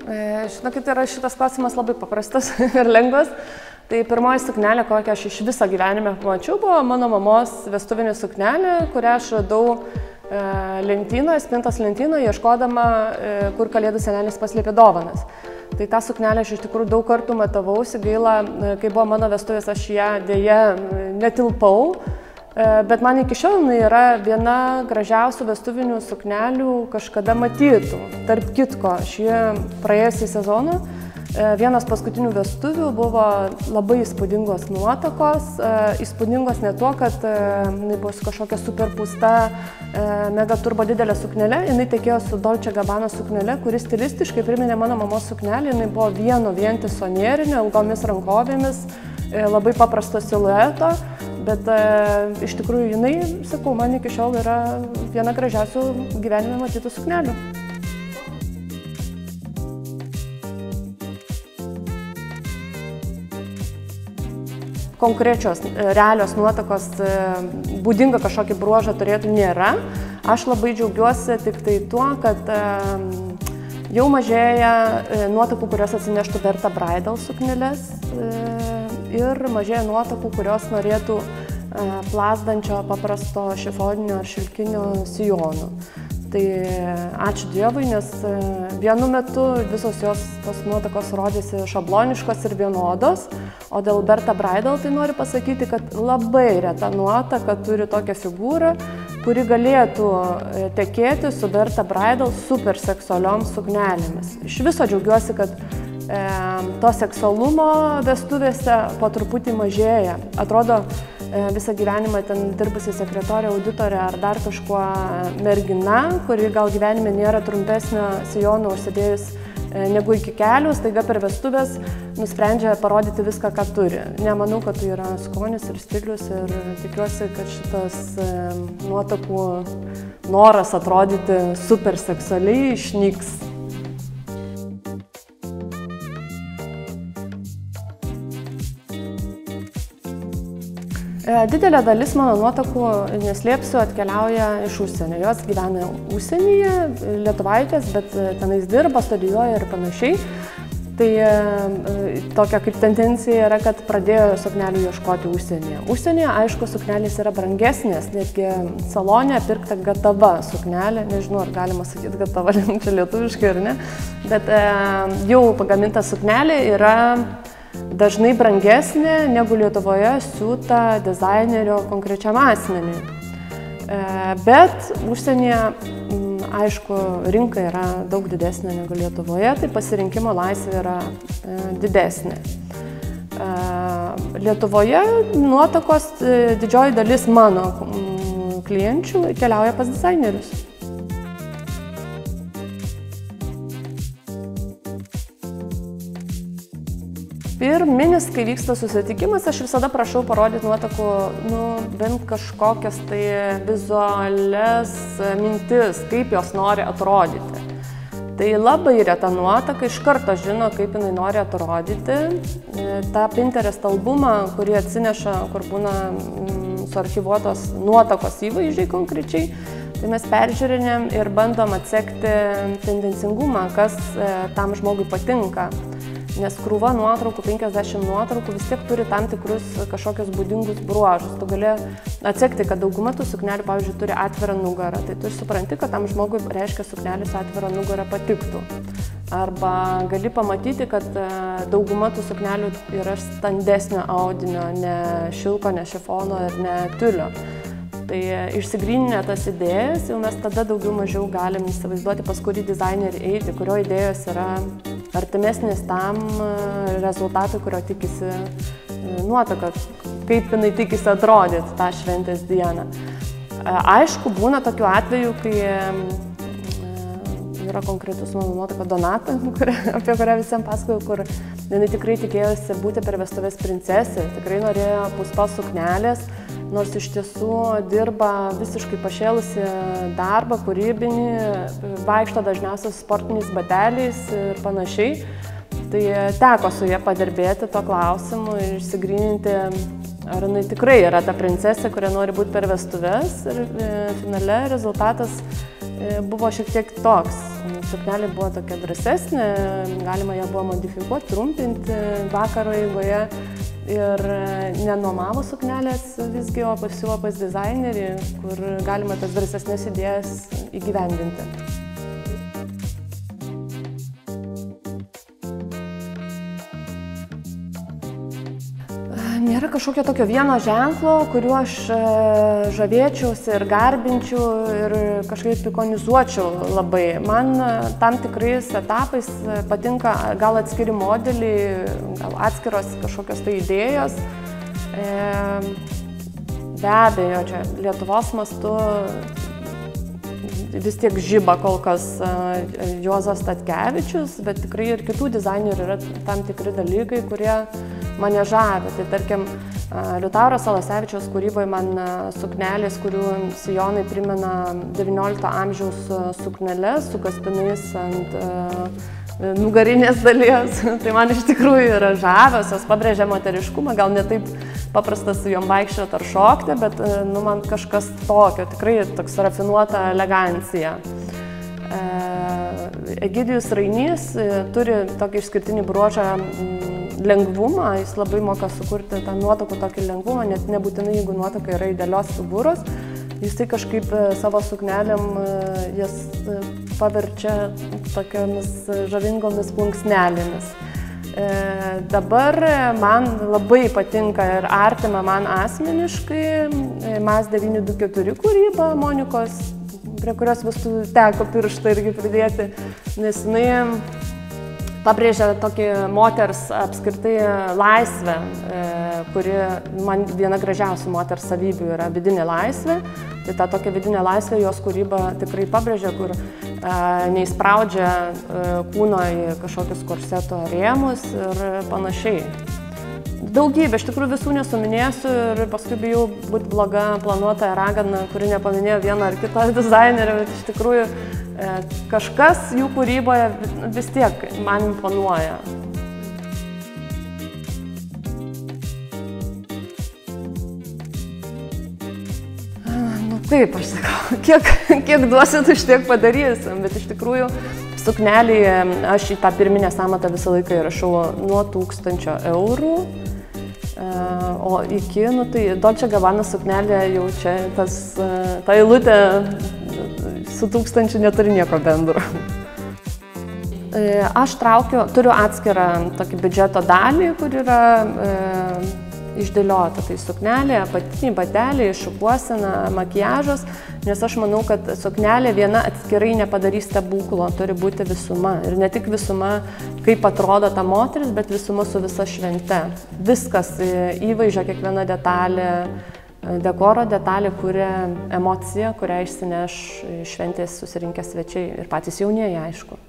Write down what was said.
Žinokit, yra šitas klausimas labai paprastas ir lengvas. Tai pirmoji suknelė, kokią aš iš viso gyvenime pamačiau, buvo mano mamos vestuvinė suknelė, kurią aš radau lentynoje, spintos lentynoje, ieškodama, kur Kalėdų senelis paslėpė dovanas. Tai tą suknelę aš iš tikrųjų daug kartų matavausi, gaila, kai buvo mano vestuvės, aš ją dėja netilpau. Bet man iki šiol yra viena gražiausių vestuvinių suknelių kažkada matytų. Tarp kitko, šį praėjusį sezoną vienas paskutinių vestuvių buvo labai įspūdingos nuotakos. Įspūdingos ne tuo, kad jinai buvo su kažkokia super pūsta, mega turbo didelė suknelė. Jinai tekėjo su Dolce Gabbana suknelė, kuri stilistiškai priminė mano mamos suknelį. Jinai buvo vieno vientiso nėrinio, ilgomis rankovėmis, labai paprasto silueto. Bet iš tikrųjų jinai, sakau, man iki šiol yra viena gražiausių gyvenime matytų suknelių. Konkrečios, realios nuotakos, būdinga kažkokį bruožą turėtų nėra. Aš labai džiaugiuosi tik tai tuo, kad jau mažėja nuotakų, kurios atsineštų Berta Bridal sukneles. Ir mažėja nuotakų, kurios norėtų plazdančio, paprasto šifoninio ar šilkinio sijonų. Tai ačiū Dievui, nes vienu metu visos jos tos nuotakos rodėsi šabloniškos ir vienodos, o dėl Berta Bridal tai noriu pasakyti, kad labai reta nuotaka turi tokią figūrą, kuri galėtų tekėti su Berta Bridal super seksualiom suknelėmis. Iš viso džiaugiuosi, kad to seksualumo vestuvėse po truputį mažėja. Atrodo, visą gyvenimą ten dirbusi sekretorė, auditorė ar dar kažkuo mergina, kuri gal gyvenime nėra trumpesnio sijono užsidėjus negu iki kelių, staiga per vestuvės nusprendžia parodyti viską, ką turi. Nemanau, kad tai yra skonis ir stilius ir tikiuosi, kad šitas nuotakų noras atrodyti super seksualiai išnyks. Didelė dalis mano nuotakų, neslėpsiu, atkeliauja iš užsienio. Jos gyvena užsienyje, lietuvaitės, bet tenais dirba, studijuoja ir panašiai. Tai tokia kaip tendencija yra, kad pradėjo suknelių ieškoti užsienyje. Užsienyje, aišku, suknelės yra brangesnės, netgi salone pirkta gatava suknelė, nežinau, ar galima sakyti gatava, čia lietuviškai ar ne, bet jau pagaminta suknelė yra dažnai brangesnė negu Lietuvoje siūta dizainerio konkrečiam asmeniui. Bet užsienyje, aišku, rinka yra daug didesnė negu Lietuvoje, tai pasirinkimo laisvė yra didesnė. Lietuvoje nuotakos didžioji dalis mano klienčių keliauja pas dizainerius. Pirminis, kai vyksta susitikimas, aš visada prašau parodyti nuotakų, bent kažkokias tai vizualias mintis, kaip jos nori atrodyti. Tai labai reta nuotaka, iš karto žino, kaip jinai nori atrodyti. Ta Pinterest albumą, kurį atsineša, kur būna suarchyvuotos nuotakos įvaizdžiai konkrečiai, tai mes peržiūrinėm ir bandom atsekti tendencingumą, kas tam žmogui patinka. Nes krūva nuotraukų, 50 nuotraukų vis tiek turi tam tikrus kažkokius būdingus bruožus. Tu gali atsekti, kad dauguma tų suknelių, pavyzdžiui, turi atvirą nugarą. Tai tu supranti, kad tam žmogui reiškia suknelis atvirą nugarą patiktų. Arba gali pamatyti, kad dauguma tų suknelių yra standesnio audinio, ne šilko, ne šifono ir ne tiulio. Tai išsigryninę tas idėjas, jau mes tada daugiau mažiau galim įsivaizduoti, pas kurį dizainerį eiti, kurio idėjos yra artimesnis tam rezultatui, kurio tikisi nuotaka, kaip jinai tikisi atrodyti tą šventės dieną. Aišku, būna tokių atvejų, kai yra konkretus mano nuotaka Donata, apie kurią visiems pasakojau, kur jinai tikrai tikėjosi būti per vestuves princesė, tikrai norėjo pūstos suknelės, nors iš tiesų dirba visiškai pašėlusi darbą, kūrybinį, vaikšto dažniausiai sportiniais bateliais ir panašiai. Tai teko su ja padirbėti to klausimu ir išsigryninti, ar jinai tikrai yra ta princesė, kuria nori būti per vestuves. Ir finale rezultatas buvo šiek tiek toks. Suknelė buvo tokia drąsesnė, galima ją buvo modifikuoti, trumpinti vakaro eigoje ir nenuomavo suknelės visgi, o pasiūlo pas dizainerį, kur galima tas drąsesnės idėjas įgyvendinti. Nėra kažkokio tokio vieno ženklo, kuriuo aš žavėčiausi ir garbinčiau ir kažkaip ikonizuočiau labai. Man tam tikrais etapais patinka gal atskiri modeliai, gal atskiros kažkokios tai idėjos. Be abejo, čia Lietuvos mastu vis tiek žiba kol kas Juozas Statkevičius, bet tikrai ir kitų dizainerių yra tam tikri dalykai, kurie mane žavi. Tai tarkim, Liutauro Salasevičiaus kūryboje man suknelės, kurių sijonai primena XIX amžiaus sukneles su kaspinais ant nugarinės dalies. Tai man iš tikrųjų yra žavios, jos pabrėžia moteriškumą, gal ne taip paprasta su jom vaikščioti ar šokti, bet man kažkas tokio, tikrai toks rafinuota elegancija. Egidijus Rainys turi tokį išskirtinį bruožą lengvumą, jis labai moka sukurti tą nuotakų tokį lengvumą, net nebūtinai, jeigu nuotaka yra idealios figūros, jisai kažkaip savo suknelėm jas paverčia tokiamis žavingomis plunksnelėmis. Dabar man labai patinka ir artima man asmeniškai MAS 924 kūryba Monikos, prie kurios vis teko pirštą irgi pridėti, nes jinai pabrėžia tokį moters apskritai laisvę, kuri man viena gražiausių moters savybių yra vidinė laisvė. Tai ta tokia vidinė laisvė jos kūryba tikrai pabrėžia, kur neįspraudžia kūno į kažkokius korseto rėmus ir panašiai. Daugybė, iš tikrųjų visų nesuminėsiu ir paskui bijau būti bloga planuotoja ragana, kuri nepaminėjo vieną ar kitą dizainerį, bet iš tikrųjų kažkas jų kūryboje vis tiek man imponuoja. Taip, aš sakau, kiek duosit, iš tiek padarysim, bet iš tikrųjų suknelėje aš į tą pirminę sąmatą visą laiką įrašau nuo 1000 eurų, o iki, tai Dolce Gabbana suknelė jau čia ta eilutė su 1000 neturi nieko bendro. Aš turiu atskirą tokį biudžeto dalį, kur yra išdėliota, tai suknelė, apatiniai bateliai, šukuosena, makiažas, nes aš manau, kad suknelė viena atskirai nepadarys stebuklo, turi būti visuma. Ir ne tik visuma, kaip atrodo ta moteris, bet visuma su visa švente. Viskas, įvaizdžio, kiekviena detalė, dekoro detalė kuria emociją, kurią išsineš šventės susirinkę svečiai ir patys jaunieji, aišku.